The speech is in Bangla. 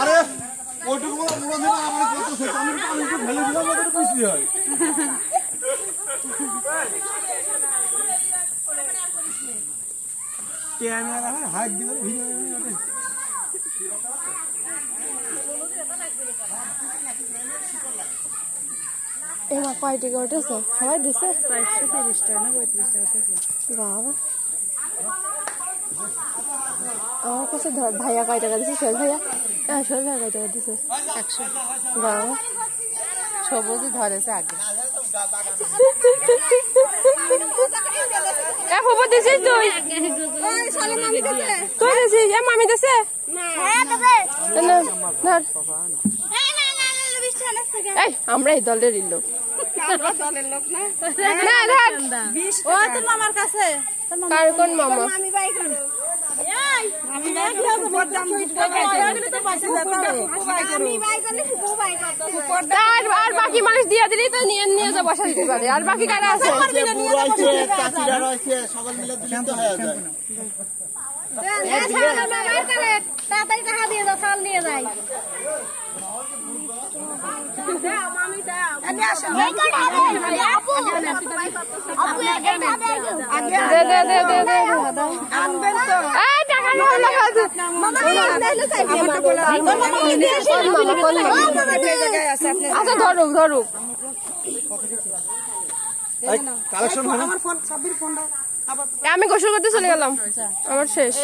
আরে ওইটুকু মুড়া দিলে আমার কত সে আমি একটু ঢেলে দিলাম ওদের খুশি হয় ক্যামেরা হাত দিলে ভিডিও এমা কয়টি উঠেছে সবাই দিছে 430 টাকা না 35 টাকা থেকে বাবা আমার কাছে ভাইয়া কয় টাকা দিছে সোহেল ভাইয়া সোহেল ভাইয়া কয় টাকা দিছে 100 বাবা সবুজই ধরেছে আগে খবর দিছিস তুই কই দিছিস মামি দিছে এই আমরা এই দলের লোক মামার কাছে কার কোন মামা আর বাকি মানুষ দিয়ে দিলেই তো নিয়ে নিয়ে যা বসা দিতে পারে আর বাকি কারা আছে তাড়াতাড়ি টাকা দিয়ে দাও চাল নিয়ে যাই আচ্ছা ধরুক ধরুক আমি গোসল করতে চলে গেলাম আমার শেষ।